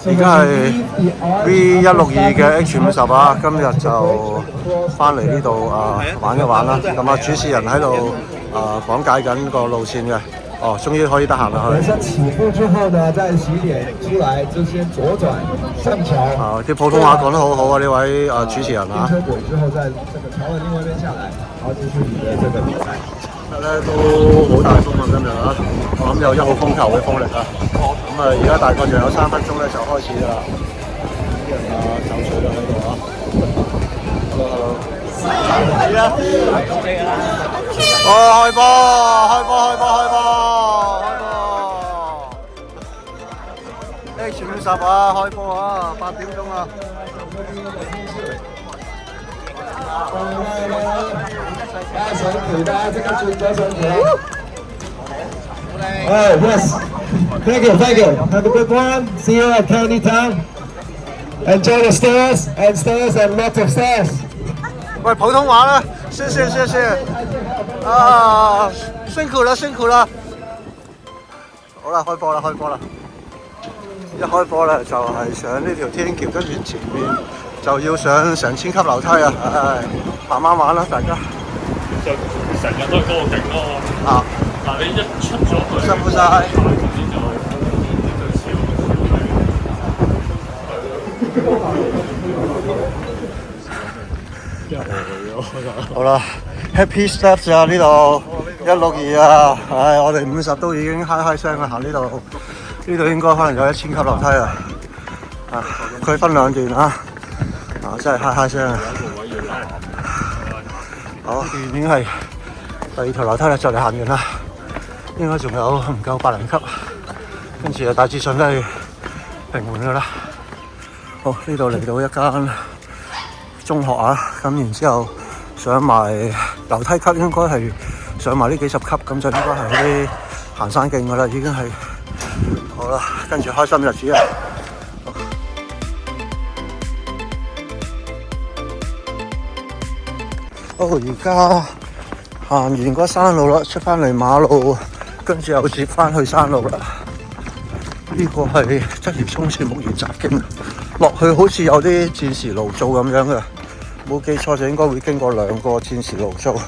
而家係 V162嘅 H50啊，今日就翻嚟呢度玩一玩啦。咁主持人喺度講解緊個路線嘅。終於可以得閒啦。人生起步之後呢，在起點出來就先左轉上橋。啲普通話講得好好啊！呢位主持人啊。停車軌之後，在這個橋的另外一邊下來，然後繼續你的這個比賽。今日咧都好大風啊！今日啊，我諗有1號風球嘅風力啊。咁而家大概仲有3分鐘咧就開始啦。啲人走水啦喺度啊。Hello。係啊。開波！H50啊，開波啊，8點鐘啊。上橋啦，即刻轉咗上橋。Yes. Thank you. Have a good one. See you at County Town. Enjoy the stairs and lots of stairs. 喂，普通話啦，謝謝。辛苦啦。好啦，開波啦。一開波咧就係上呢條天橋，跟住前面就要上成1000級樓梯啊！慢慢玩啦，大家。就成日都係嗰個勁咯。但你一出咗去，辛苦晒。好啦 ，Happy Steps 啊！呢度162啊，我哋50都已經嗨聲啦，行呢度應該可能有1000級樓梯啊！佢分2段啊，真係嗨聲啊！好，已經係第2條樓梯啦，就嚟行完啦，應該仲有唔夠80級，跟住就大致上都係平緩噶啦。好，呢度嚟到一間中學啊，咁然之後上埋樓梯級，應該係上埋呢幾10級，咁就應該係啲行山徑噶啦，已經係好啦，跟住開心日子啊！而家行完個山路啦，出翻嚟馬路，跟住又接翻去山路啦。呢個係鰂魚涌線木園集徑，落去好似有啲戰時路租咁樣嘅，冇記錯就應該會經過2個戰時路租。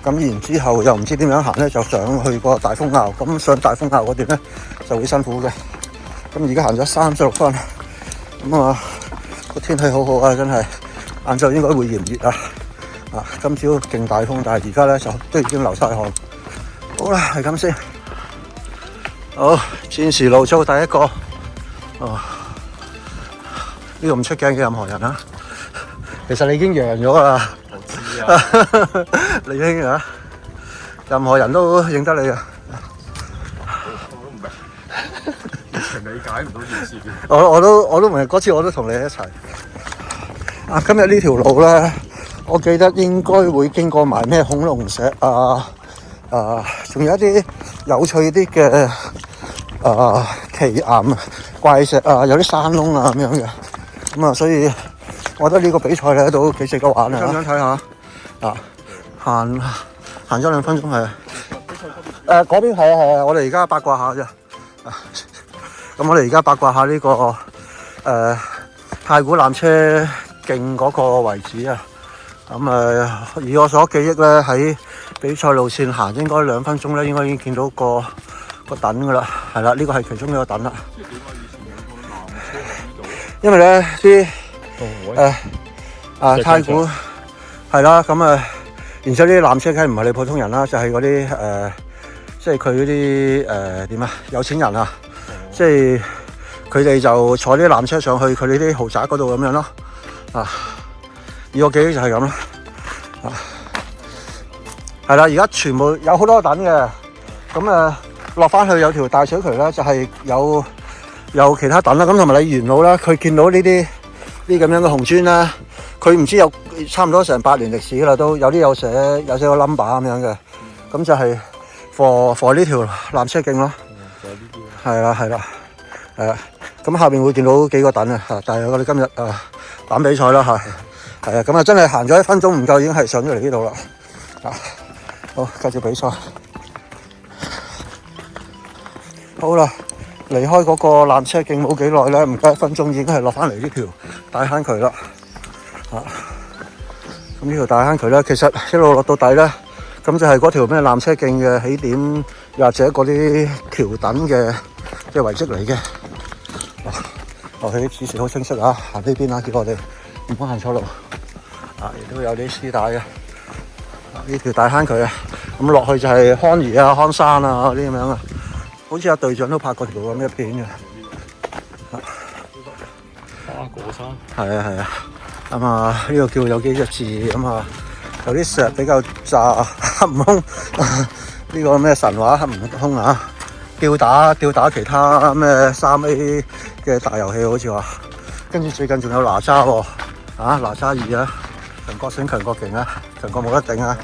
咁然之後又唔知點樣行咧，就上去個大風坳。咁上大風坳嗰段咧就會辛苦嘅。咁而家行咗36分，咁個天氣好好啊，真係晏晝應該會炎熱啊！今朝勁大風，但係而家咧就都已經流晒汗。好啦，係咁先。好，戰時路租第一個。呢度唔出鏡嘅任何人啊！其實你已經贏咗啦。我知啊。你已經任何人都認得你啊！我都唔明，完全理解唔到件事。我都明，嗰次我都同你一齊。今日呢條路咧，我記得應該會經過埋咩恐龍石仲有一啲有趣啲嘅奇岩怪石有啲山窿咁樣嘅。咁所以我覺得呢個比賽咧都幾值得玩啊！想唔想睇下？行咗2分鐘係。嗰邊係啊，我哋而家八卦下啫。咁我哋而家八卦下呢個太古纜車徑嗰個位置啊。以我所記憶咧，喺比賽路線行應該2分鐘咧，應該已經見到個躉噶啦。係啦，呢個係其中一個躉啦。即係點解以前有個纜車喺度？因為咧啲太古係啦，然之後呢啲纜車梗係唔係你普通人啦，就係嗰啲即係佢嗰啲點啊有錢人啊，即係佢哋就坐啲纜車上去佢哋啲豪宅嗰度咁樣咯。以我記憶就係咁啦。係啦，而家全部有好多躉嘅，咁落翻去有條大水渠啦，就係有其他躉啦，咁同埋你沿路啦，佢見到呢啲咁樣嘅紅磚啦，佢唔知有差唔多成8年歷史啦，都有啲有寫個 number 咁樣嘅，咁就係 for 呢條纜車徑咯。係啦，咁下邊會見到幾個躉啊，但係我哋今日打比賽啦嚇，係啊，咁真係行咗1分鐘唔夠已經係上咗嚟呢度啦。好，繼續比賽。好，好啦，離開嗰個纜車徑冇幾耐咧，唔夠1分鐘已經係落翻嚟呢條大坑渠啦。咁呢條大坑渠咧，其實一路落到底咧，咁就係嗰條咩纜車徑嘅起點，又或者嗰啲橋墩嘅遺跡嚟嘅。落去啲指示好清晰啊，行呢邊啊，叫我哋唔好行錯路。亦都有啲絲帶嘅。呢條大坑渠啊，咁落去就係康怡啊、康山啊嗰啲咁樣啊。好似阿隊長都拍過條咁嘅片嘅。花果山。係啊係啊。咁啊，呢度叫有幾隻字咁啊，有啲石比較炸，黑悟空呢個咩神話黑悟空啊，吊打其他咩3A 嘅大遊戲好似話，跟住最近仲有哪吒喎，哪吒2啊，強國勝強國勁啊，強國冇得頂啊！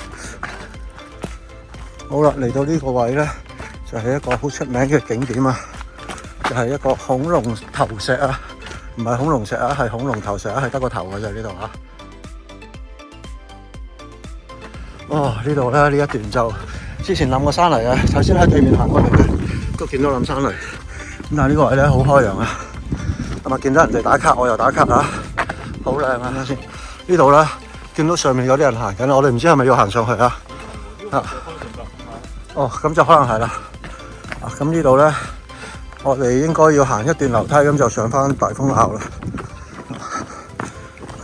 好啦，嚟到呢個位咧，就係一個好出名嘅景點啊，就係一個恐龍頭石啊。唔係恐龍石啊，係恐龍頭石啊，係得個頭嘅啫呢度啊。哦，呢度咧呢一段就之前冧過山泥啊，頭先喺對面行過嚟嘅，都見到冧山泥。咁但係呢個位咧好開揚啊，咁啊見到人哋打卡，我又打卡啊，好靚啊！睇先，呢度咧見到上面有啲人行緊，我哋唔知係咪要行上去啊？哦，咁就可能係啦。咁呢度咧。我哋應該要行一段樓梯，咁就上翻大風坳啦。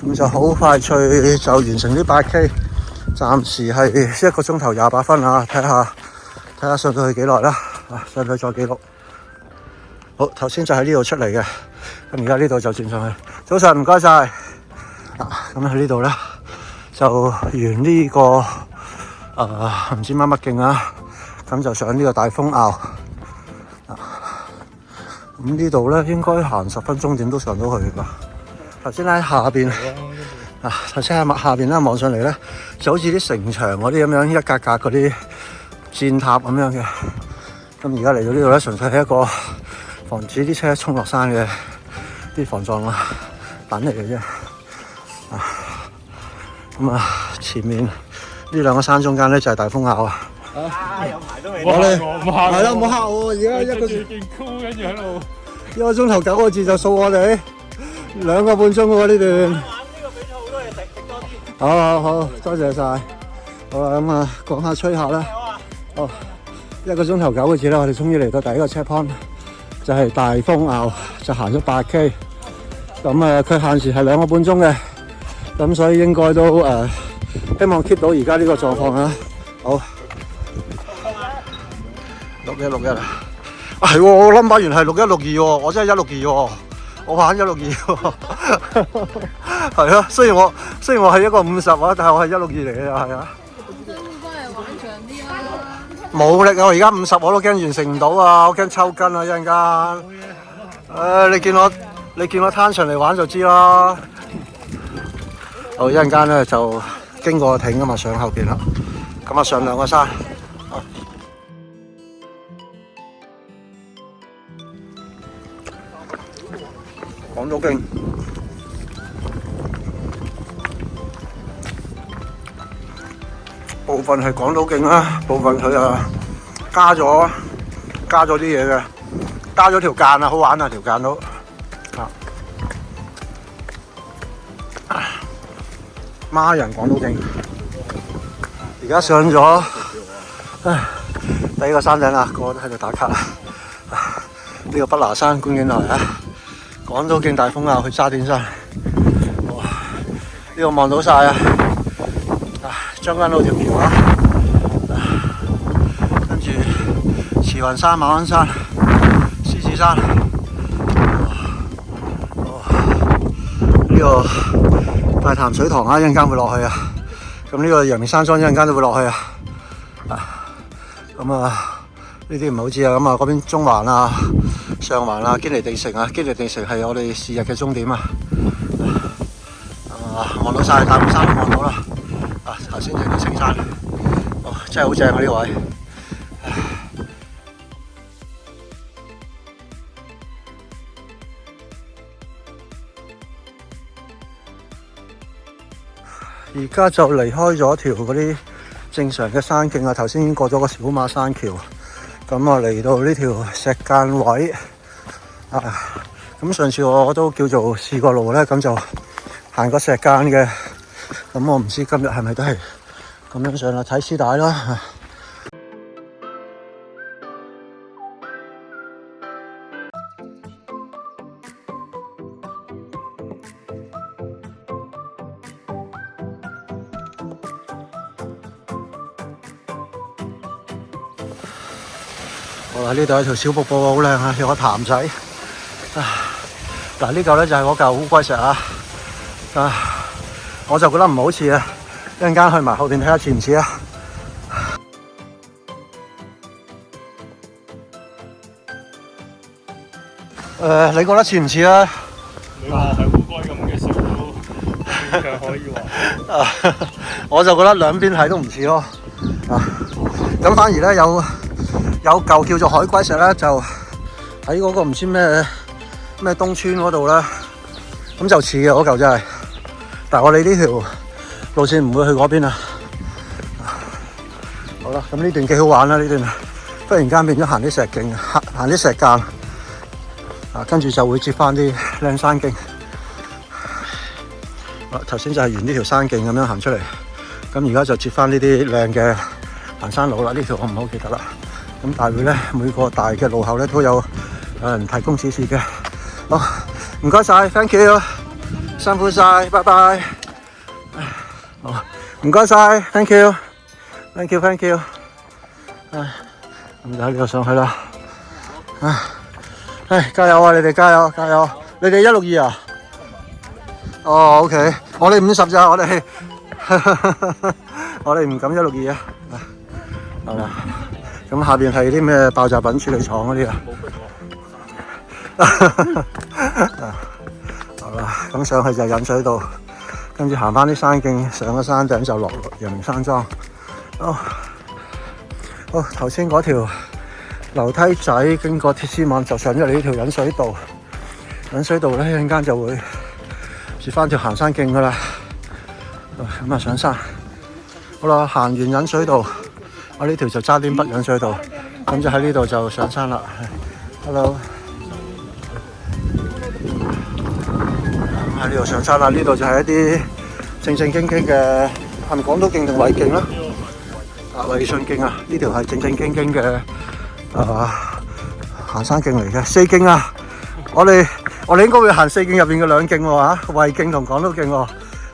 咁就好快脆就完成啲8K，暫時係1個鐘頭28分啊！睇下上到去幾耐啦。上去再記錄。好，頭先就喺呢度出嚟嘅，咁而家呢度就轉上去。早晨，唔該晒。咁喺呢度咧就完呢個唔知乜乜徑啊，咁就上呢個大風坳。咁呢度咧應該行10分鐘點都上到去㗎。頭先喺下邊，頭先喺下邊咧望上嚟咧，就好似啲城牆嗰啲咁樣，一格格嗰啲箭塔咁樣嘅。咁而家嚟到呢度咧，純粹係一個防止啲車衝落山嘅啲防撞板嚟嘅啫。咁前面呢兩個山中間咧就係大風坳啊。有排都未。我哋係啦，唔好嚇我，而家一個件箍，跟住喺度1個鐘頭9個字就掃我哋2個半鐘喎呢段。玩呢個比賽好多嘢食，食多啲。好，多謝晒。好啦，咁啊講下吹下啦。哦，1個鐘頭9個字啦，我哋終於嚟到第一個 checkpoint，就係大風坳，就行咗8K。咁佢限時係2個半鐘嘅，咁所以應該都希望 keep 到而家呢個狀況啊。好。6161啊！係喎，我number原係6162喎，我真係162喎，我玩162喎。係啊，雖然我係一個50啊，但係我係162嚟嘅又係啊。都幫人玩長啲啊！冇力啊！我而家50我都驚完成唔到啊！我驚抽筋啊！一陣間。你見我攤上嚟玩就知啦。好，一陣間咧就經過艇啊嘛，上後邊啦。咁啊，上2個山。港島徑部分係港島徑啦，部分佢加咗啲嘢嘅，加咗條間啊，好玩啊條間都孖人港島徑，而家上咗第一個山頂啦，個個都喺度打卡啦。呢個北拿山觀景台啊！港島徑大風坳去沙田山，哇！呢度望到晒啊！將軍澳條橋啊，跟住慈雲山、馬鞍山、獅子山，呢個大潭水塘啊，一陣間會落去啊。咁呢個陽明山莊一陣間都會落去啊。咁呢啲唔係好知啊。咁嗰邊中環啊、上環啊、堅尼地城啊，堅尼地城係我哋是日嘅終點啊！望到晒大帽山都望到啦！頭先睇到青山，真係好正啊呢位！而家就離開咗條嗰啲正常嘅山徑啊，頭先已經過咗個小馬山橋，咁我嚟到呢條石澗位啊，咁上次我都叫做試過路咧，咁就行過石澗嘅。咁我唔知今日係咪都係咁樣上啦，睇絲帶啦。好啦，呢度有條小瀑布好靚啊，有個潭仔。嗱，呢嚿咧就係嗰嚿烏龜石啊。我就覺得唔好似啊，一陣間去埋後邊睇下似唔似啊？你覺得似唔似啊？你話係烏龜咁嘅石都勉強可以話。我就覺得兩邊睇都唔似咯。咁反而咧有嚿叫做海龜石咧，就喺嗰個唔知咩東村嗰度咧，咁就似嘅嗰嚿真係。但係我哋呢條路線唔會去嗰邊啊。好啦，咁呢段幾好玩啦，呢段忽然間變咗行啲石徑，行啲石澗，跟住就會接翻啲靚山徑。頭先就係沿呢條山徑咁樣行出嚟，咁而家就接翻呢啲靚嘅行山路啦。呢條我唔好記得啦。咁大會咧，每個大嘅路口咧都有人提供指示嘅。好，唔該晒 ，thank you。辛苦晒，拜拜。好，唔該晒 ，thank you，thank you，thank you。咁就喺呢度上去啦。加油啊！你哋加油，加油！你哋162啊？哦 ，OK， 我哋50咋，我哋我哋唔敢162啊。好啦，咁下邊係啲咩爆炸品處理廠嗰啲啊？好啦，咁上去就引水道，跟住行翻啲山徑，上咗山頂就落陽明山莊。好，頭先嗰條樓梯仔經過鐵絲網，就上咗嚟呢條引水道。引水道咧一陣間就會接翻條行山徑噶啦。咁啊上山。好啦，行完引水道，我呢條就渣甸北引水道，咁就喺呢度就上山啦。Hello。喺呢度上山啦，呢度就係一啲正經嘅，係咪港島徑定衛徑啦？衛信徑啊，呢條係正經嘅行山徑嚟嘅，4徑啊！我哋應該會行4徑入邊嘅2徑喎嚇，衛徑同港島徑喎，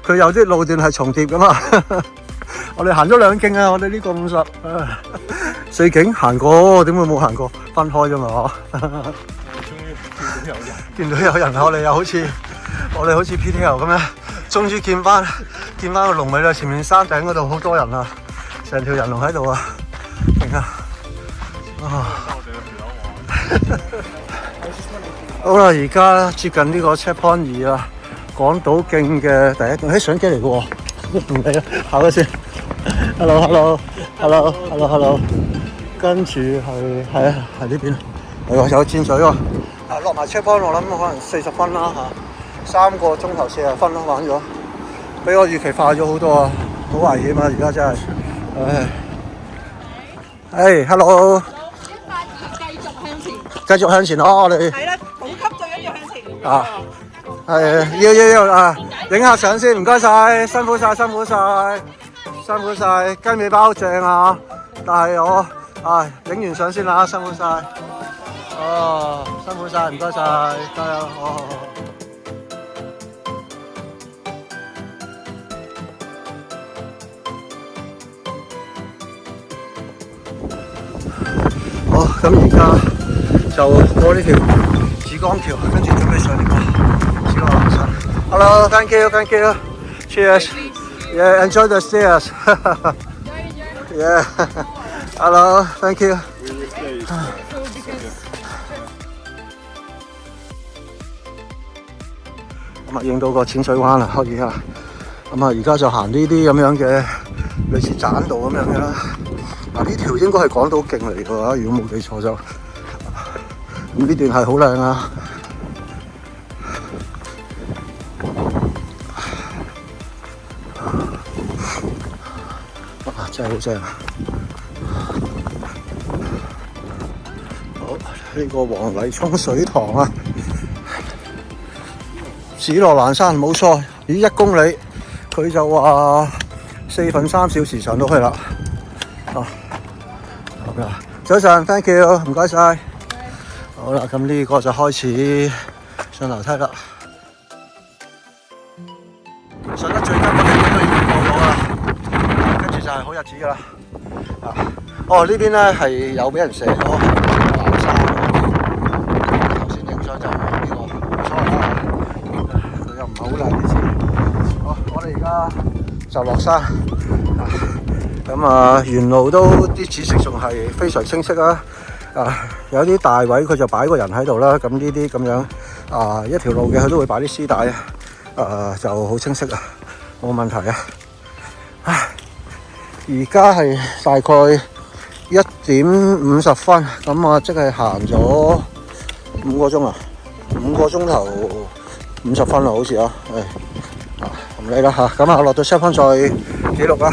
佢有啲路段係重疊噶嘛。我哋行咗2徑啊，我哋呢個50，4徑行過，點會冇行過？分開啫嘛嗬。見到有人，我哋又好似PTL 咁樣，終於見翻個龍尾啦！前面山頂嗰度好多人啊，成條人龍喺度啊，勁啊！好啦，而家接近呢個 checkpoint 2啊，港島徑嘅第一段，相機嚟嘅喎，唔理啦，行咗先。Hello， 跟住係呢邊，有箭水喎。落埋 checkpoint 我諗可能40分啦嚇，3個鐘頭40分咯，玩咗，比我預期快咗好多啊，好危險啊！而家真係，Hello， 繼續向前哦，我哋係啦，補給最緊要向前。啊，係要啊，影下相先，唔該晒，辛苦晒，雞尾包正啊，但係我影完相先啦，辛苦晒。辛苦晒，唔該晒，加油！好，咁而家就過呢條紫江橋，跟住準備上呢個紫江山。Hello，thank you，cheers。Yeah, enjoy the stairs. Yeah. Hello, thank you. 咁啊，影到個淺水灣啦，可以啊。咁啊，而家就行呢啲咁樣嘅類似棧道咁樣嘅啦。嗱，呢條應該係港島徑嚟㗎，如果冇記錯就。咁呢段係好靚啊！哇，真係好正啊！好，呢個黃泥涌水塘啊，紫羅蘭山冇錯，咦1公里，佢就話3/4小時上到去啦。啊，咁啦，早晨 ，thank you， 唔該晒。好啦，咁呢個就開始上樓梯啦。上得最急嗰條都已經過咗啦，跟住就係好日子噶啦。哦，呢邊咧係有俾人射咗藍沙嗰啲，頭先影相就係呢個，冇錯啦。佢又唔係好靚啲字。好，我哋而家就落山。咁啊，沿路都啲指示仲係非常清晰啊！有啲大位佢就擺個人喺度啦。咁呢啲咁樣一條路嘅佢都會擺啲絲帶就好清晰啊，冇問題啊！而家係大概1點50分，咁啊即係行咗5個鐘啊，5個鐘頭50分啦，好似啊，唔理啦嚇，咁啊落到 check point 再記錄啦。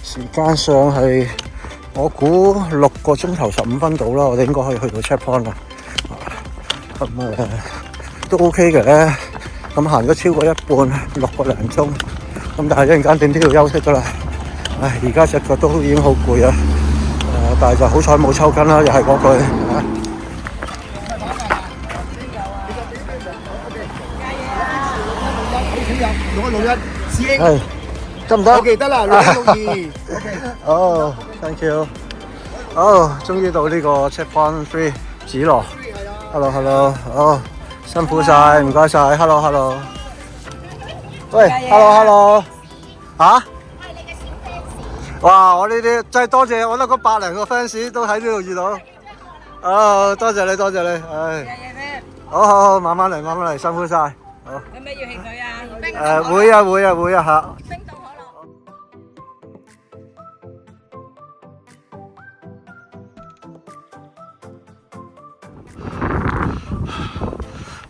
時間上係我估6個鐘頭15分到啦，我哋應該可以去到 check point 啦。咁都 OK 嘅，咁行咗超過一半，6個零鐘，咁但係一陣間點都要休息噶啦。而家隻腳都已經好攰啊，但係就好彩冇抽筋啦，又係嗰句。係得唔得？OK，得啦，62。哦，thank you。終於到呢個 check point 3紫羅。Hello， 好。辛苦晒，唔該晒 ，hello， 喂 ，hello， 嚇？哇！我呢啲真係多謝，我得嗰100零個 fans 都喺呢度遇到。多謝你，好，慢慢嚟，辛苦晒。好。有咩要汽水啊？會啊嚇。冰凍可樂。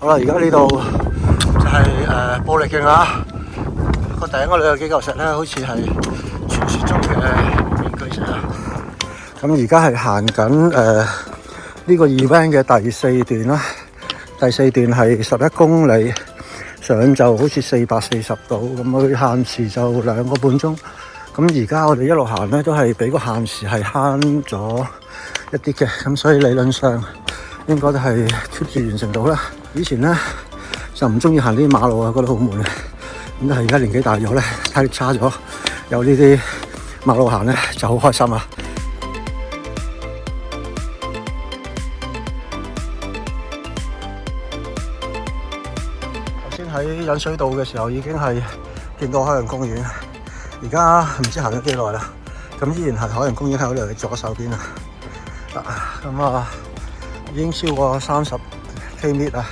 好啦，而家呢度就係布力徑啦，個頂嗰兩個幾嚿石咧，好似係傳説中嘅面具石啊。咁而家係行緊呢個 event 嘅第4段啦，第4段係11公里，上晝好似440度，咁佢限時就2個半鐘。咁而家我哋一路行咧，都係比個限時係慳咗一啲嘅，咁所以理論上應該都係 keep 住完成到啦。以前咧就唔中意行呢啲馬路啊，覺得好悶啊。咁但係而家年紀大咗咧，體力差咗，有呢啲馬路行咧就好開心啊！頭先喺引水道嘅時候已經係見到海洋公園，而家唔知行咗幾耐啦。咁依然係海洋公園喺我哋左手邊啊！已經超過30 km 啊！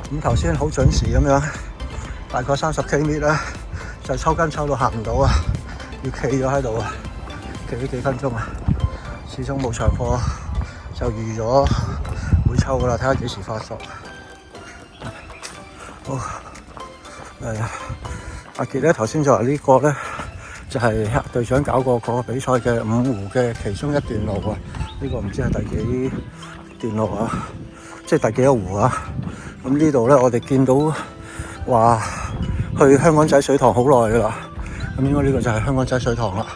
咁頭先好準時咁樣，大概30 km 咧，就抽筋抽到行唔到啊，要企咗喺度啊，企咗幾分鐘啊，始終冇長課，就預咗會抽噶啦，睇下幾時發作。好，阿傑咧頭先就話呢個咧就係隊長搞過個比賽嘅5湖嘅其中一段路啊，呢個唔知係第幾段路啊，即係第幾個湖啊。咁呢度咧，我哋見到話去香港仔水塘好耐噶啦，咁應該呢個就係香港仔水塘啦。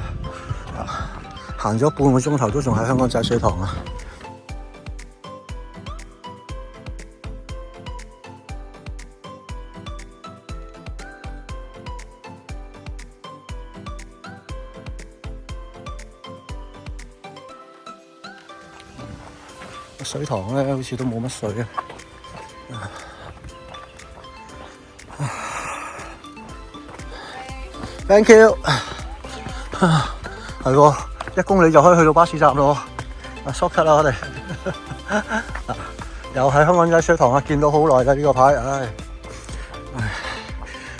行咗半個鐘頭都仲喺香港仔水塘啊！水塘咧好似都冇乜水啊！Thank you， 係喎，1公里就可以去到巴士站咯。shortcut 啦，我哋又喺香港仔水塘啊，見到好耐啦呢個牌，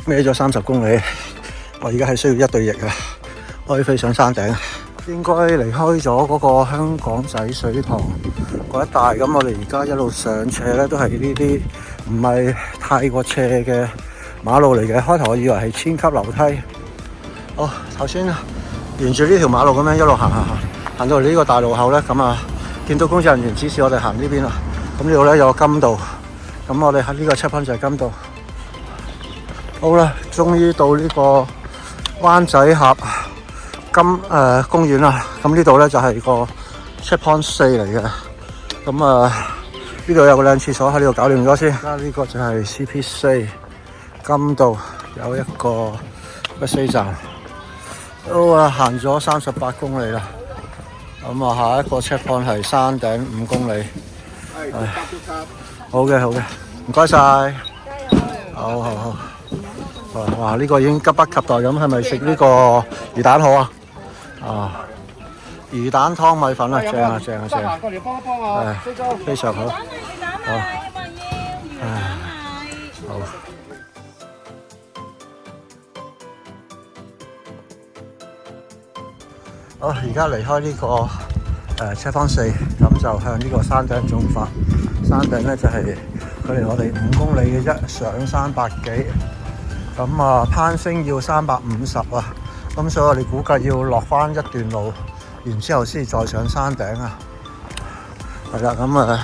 孭咗30公里，我而家係需要1對翼啊，可以飛上山頂。應該離開咗嗰個香港仔水塘嗰一帶，咁我哋而家一路上斜咧，都係呢啲唔係太過斜嘅馬路嚟嘅。開頭我以為係千級樓梯。好，頭先沿住呢條馬路咁樣一路行到嚟呢個大路口咧，咁啊見到工作人員指示我哋行呢邊啦。咁呢度咧有個金道，咁我哋喺呢個 checkpoint 就係金道。好啦，終於到呢個灣仔峽公園啦。咁呢度咧就係個 checkpoint 4嚟嘅。咁呢度有個靚廁所，喺呢度搞掂咗先。呢個就係 CP4 金道，有一個 bus 站。好啊，行咗38公里啦。咁啊，下一個 checkpoint 係山頂5公里。好嘅，唔該晒。好。哇！呢個已經急不及待咁，係咪食呢個魚蛋好啊？魚蛋湯米粉啊，正啊！非常好。好，而家離開呢個checkpoint 4，咁就向呢個山頂進發。山頂咧就係距離我哋5公里嘅啫，上300幾。咁攀升要350啊，咁所以我哋估計要落翻一段路，然之後先再上山頂啊。係啦，咁呢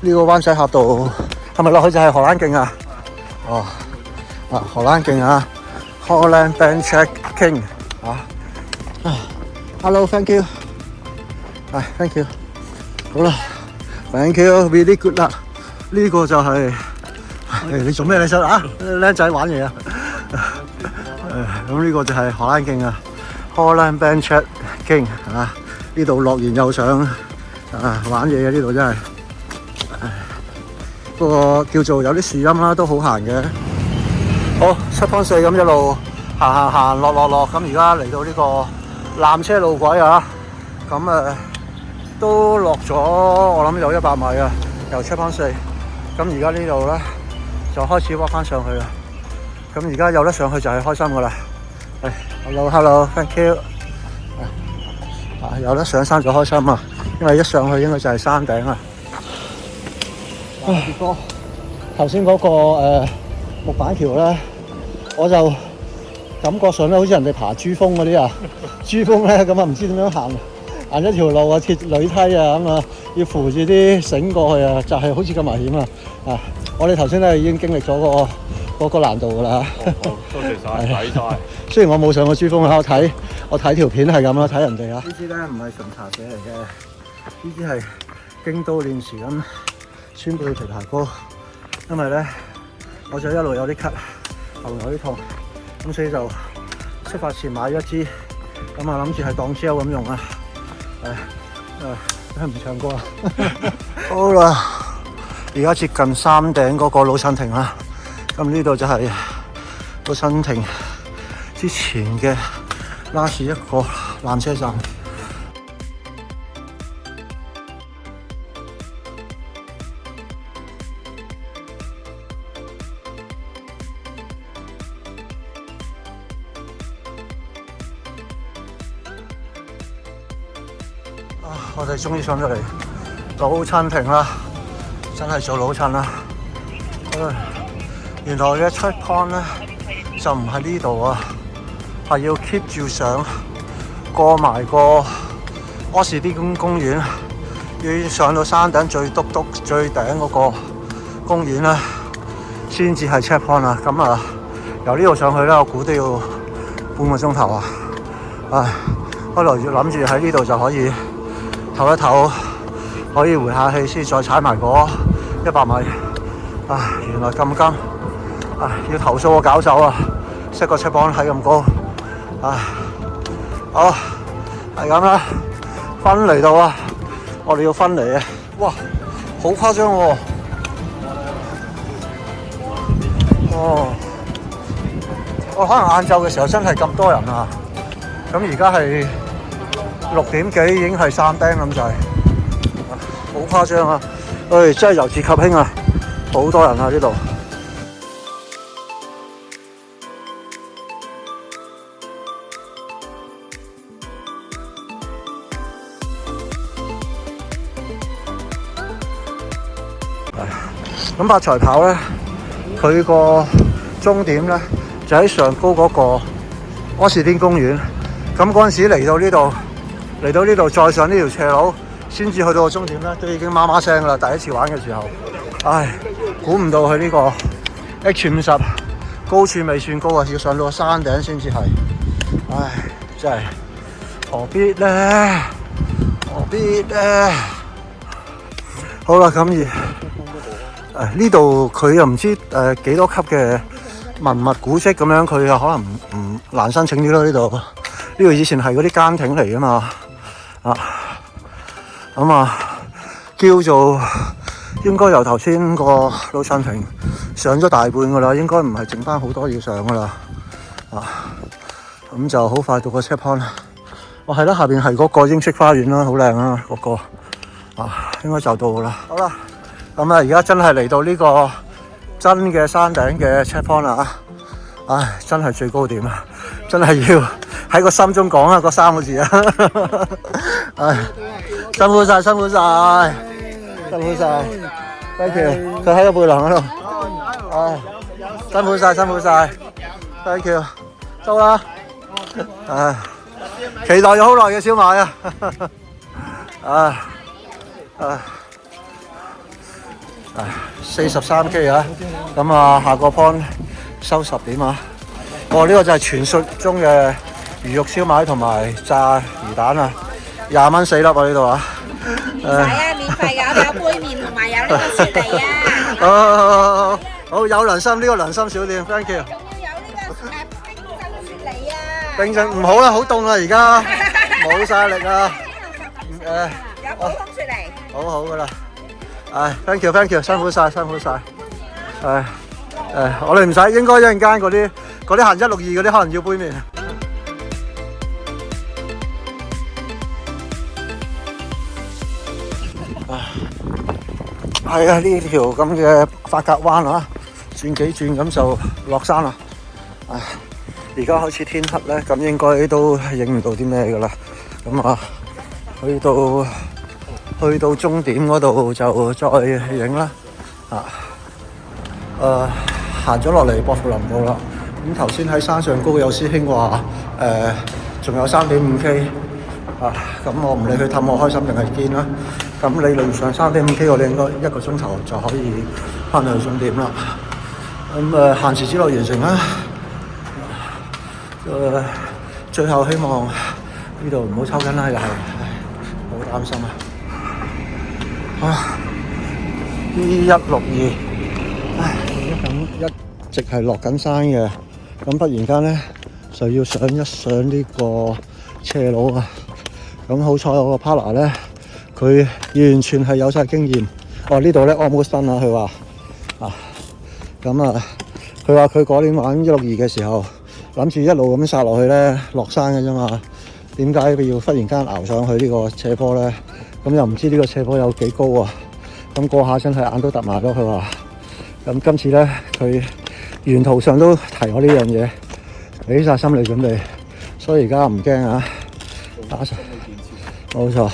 個灣仔峽道係咪落去就係荷蘭徑啊？荷蘭徑啊 ，Holland Bench King 啊。Hello，thank you， thank you， 好啦 ，thank you，really good 啦。呢個就係你做咩你想僆仔玩嘢啊？咁呢個就係荷蘭徑啊 ，Holland Bench King 啊。呢度落完又上玩嘢嘅，呢度真係。不過叫做有啲樹蔭啦，都好行嘅。好，checkpoint 4咁一路行落，咁而家嚟到呢個纜車路軌啊，咁都落咗我諗有100米啊，由checkpoint 4。咁而家呢度咧就開始walk翻上去啦。咁而家有得上去就係開心噶啦。Hello，thank you。有得上山就開心啊，因為一上去應該就係山頂啊。結果頭先嗰個木板橋咧，我就感覺上咧好似人哋爬珠峰嗰啲啊，珠峰咧咁啊唔知點樣行一條路啊，鐵鋁梯啊咁啊，要扶住啲繩過去啊，就係好似咁危險啊！我哋頭先咧已經經歷咗嗰個難度㗎啦。多謝晒，睇晒。雖然我冇上過珠峰啊，我睇條片係咁啦，睇人哋啊。呢支咧唔係純茶寫嚟嘅，呢支係京都念慈菴川貝枇杷膏。因為咧我就一路有啲咳，喉嚨有啲痛，咁所以就出發前買咗一支，咁啊諗住係當 gel 咁用啊。唔唱歌啊！好啦，而家接近山頂嗰個老襯亭啦。咁呢度就係老襯亭之前嘅last一個纜車站。我哋終於上咗嚟老襯亭啦，真係做老襯啦。原來嘅 checkpoint 咧就唔喺呢度啊，係要 keep 住上過埋個柯士甸公園，要上到山頂最篤最頂嗰個公園咧，先至係 checkpoint 啊。咁由呢度上去咧，我估都要半個鐘頭啊。開來要諗住喺呢度就可以唞一唞，可以回下氣先，再踩埋嗰100米。原來咁急，要投訴我搞走啊！set 個 checkpoint 係咁高，好係咁啦，分離到啊！我哋要分離啊！哇，好誇張喎！我可能晏晝嘅時候真係咁多人啊！咁而家係6點幾，已經係山頂咁滯，好誇張啊！真係由治及興啊！好多人啊呢度。咁發財跑咧，佢個終點咧就喺上高嗰個柯士甸公園。咁嗰陣時嚟到呢度再上呢條斜路，先至去到個終點咧，都已經媽媽聲啦。第一次玩嘅時候，唉，估唔到佢呢個 H50高處未算高啊，要上到個山頂先至係。唉，真係何必咧？何必咧？好啦，咁而呢度佢又唔知幾多級嘅文物古蹟咁樣，佢又可能唔難申請啲咯。呢度以前係嗰啲艦艇嚟噶嘛，咁叫做應該由頭先個老襯亭上咗大半噶啦，應該唔係剩翻好多要上噶啦，咁就好快到個 checkpoint 啦。係啦，下邊係嗰個英式花園啦，好靚啊，嗰個應該就到噶啦。好啦，咁而家真係嚟到呢個真嘅山頂嘅 checkpoint 啦，唉，真係最高點啊，真係要喺個心中講啊嗰3個字啊，唉，辛苦晒，thank you，佢喺個背囊嗰度，唉，辛苦晒，thank you，到啦，唉，期待咗好耐嘅小馬啊，43 K 啊，咁下個 point 收10點啊，呢個就係傳說中嘅魚肉燒賣同埋炸魚蛋啊，20蚊4粒啊呢度啊，唔使啊，免費有杯麵同埋有呢個雪梨啊，好有良心，呢個良心小店 ，thank you。仲要有呢個冰鎮雪梨啊，冰鎮唔好啦，好凍啦而家，冇晒力啊，有普通雪梨，好噶啦，唉 ，thank you，辛苦晒，我哋唔使，應該一陣間嗰啲行162嗰啲可能要杯麵。係啊，呢條咁嘅髮夾彎啊，轉幾轉咁就落山啦。唉，而家開始天黑咧，咁應該都影唔到啲咩噶啦。咁去到終點嗰度就再影啦。行咗落嚟薄扶林道啦。咁頭先喺山上高有師兄話仲有3.5 K。咁我唔理佢氹我開心定係堅啦。咁理論上3.5 K 我哋應該1個鐘頭就可以翻去終點啦。咁限時之內完成啦。最後希望呢度唔好抽筋啦，又係好擔心啊！B162，一直係落緊山嘅，咁忽然間咧就要上呢個斜路啊！咁好彩我個 partner 咧，佢完全係有晒經驗。呢度咧 almost done 啦，佢話佢話佢嗰年玩162嘅時候，諗住一路咁殺落去咧，落山嘅啫嘛。點解佢要忽然間熬上去呢個斜坡咧？咁又唔知呢個斜坡有幾高啊？咁過下真係眼都突埋咯。佢話咁今次咧，佢沿途上都提我呢樣嘢，俾晒心理準備，所以而家唔驚啊！打實冇錯，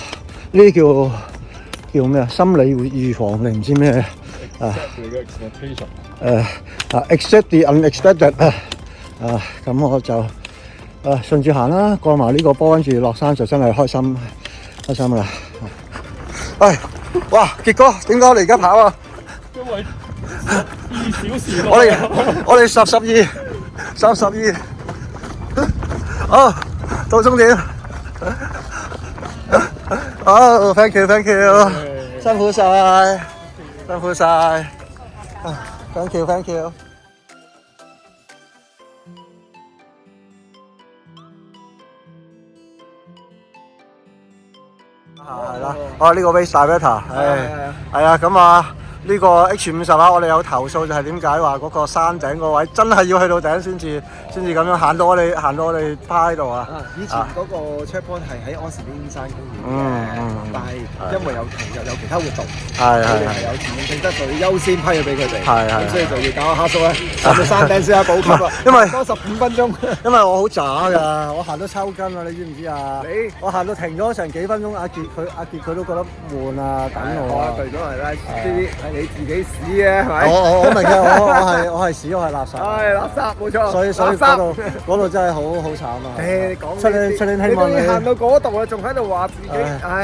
呢啲叫咩啊？心理預防定唔知咩expect the unexpected 咁我就順住行啦，過埋呢個波，跟住落山就真係開心啦！哇，傑哥，點解我哋而家跑啊？因為2小時我哋12，好到終點。好 ，thank you，辛苦晒，thank you。係啦，呢個 race director，係啊，咁呢個 H50我哋有投訴，就係點解話嗰個山頂嗰位真係要去到頂先至咁樣行到我哋趴喺度啊！以前嗰個 checkpoint 係喺柯士甸山公園嘅，但係因為有其他活動，佢哋係有自願性質，就要優先批咗俾佢哋，咁所以就要搞下黑數咧，上到山頂先補給啊！因為多15分鐘，因為我好渣㗎，我行到抽筋啊！你知唔知啊？我行到停咗成幾分鐘，阿傑佢都覺得悶啊，等我啊！對咗係啦，呢啲你自己屎嘅係咪？我明嘅，我係屎，我係垃圾。係垃圾冇錯。所以嗰度真係好慘啊！你講出年希望你行到嗰度啊，仲喺度話自己。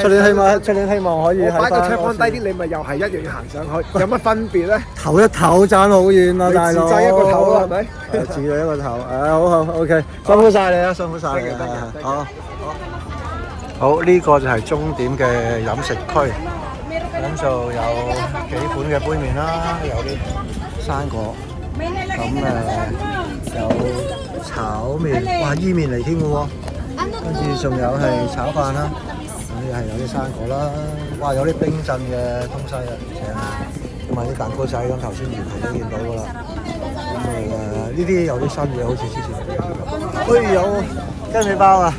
出年希望可以喺擺個車盤低啲，你咪又係一樣要行上去，有乜分別咧？頭一頭爭好遠啊，大佬！自製一個頭啊，係咪？自製一個頭，好 OK， 辛苦晒你啊，辛苦晒你啊！好，呢個就係終點嘅飲食區，咁就有幾款嘅杯麵啦，有啲生果，咁有炒麵，哇伊麵嚟添嘅喎，跟住仲有係炒飯啦，咁又係有啲生果啦，哇有啲冰鎮嘅東西啊，同埋啲蛋糕仔咁，頭先原來都見到㗎啦，咁呢啲有啲新嘢，好似之前，有雞尾包啊！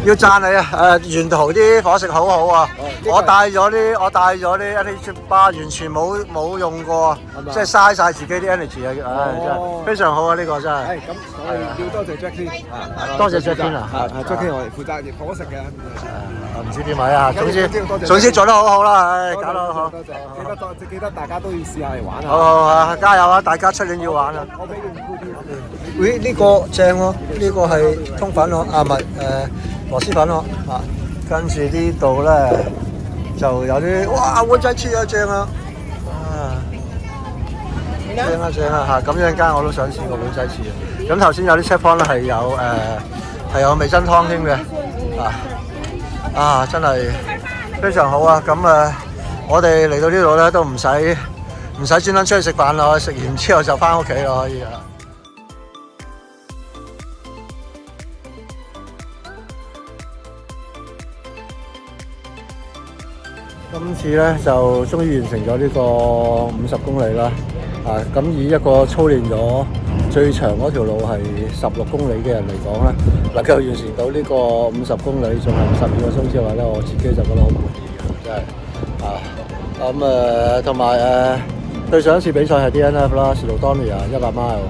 要讚你啊！沿途啲伙食好好啊！我帶咗啲 energy bar， 完全冇用過，即係嘥晒自己啲 energy 啊！真係非常好啊！呢個真係。咁我哋要多謝 Jack 先，多謝 Jack 先啊！Jack 先我哋負責伙食嘅。唔知點位啊？總之做得好好啦！搞得好。記得大家都要試下嚟玩啊！好，加油啊！大家出年要玩啊！我俾你唔喂，呢個正喎，呢個係通粉咯，唔係螺絲粉咯，跟住呢度咧就有啲哇碗仔翅啊正啊，正啊咁樣間我都想試個碗仔翅啊！咁頭先有啲 check point 咧係有味噌湯添嘅，真係非常好啊！咁我哋嚟到呢度咧都唔使專登出去食飯咯，食完之後就翻屋企咯可以啊！今次咧就終於完成咗呢個50公里啦，咁以一個操練咗最長嗰條路係16公里嘅人嚟講咧，能夠完成到呢個50公里，仲係12個鐘之外咧，我自己就覺得好滿意嘅，真係同埋對上一次比賽係 DNF 啦 Snowdonia 100 mile，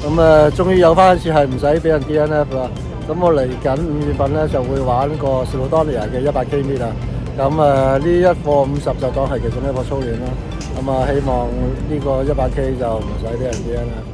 咁終於有翻一次係唔使俾人 DNF 啦，咁我嚟緊5月份咧就會玩個 Snowdonia 嘅100 km 啦。咁呢一課50就當係其中一個操練啦，咁希望呢個100K 就唔使俾人 DNF。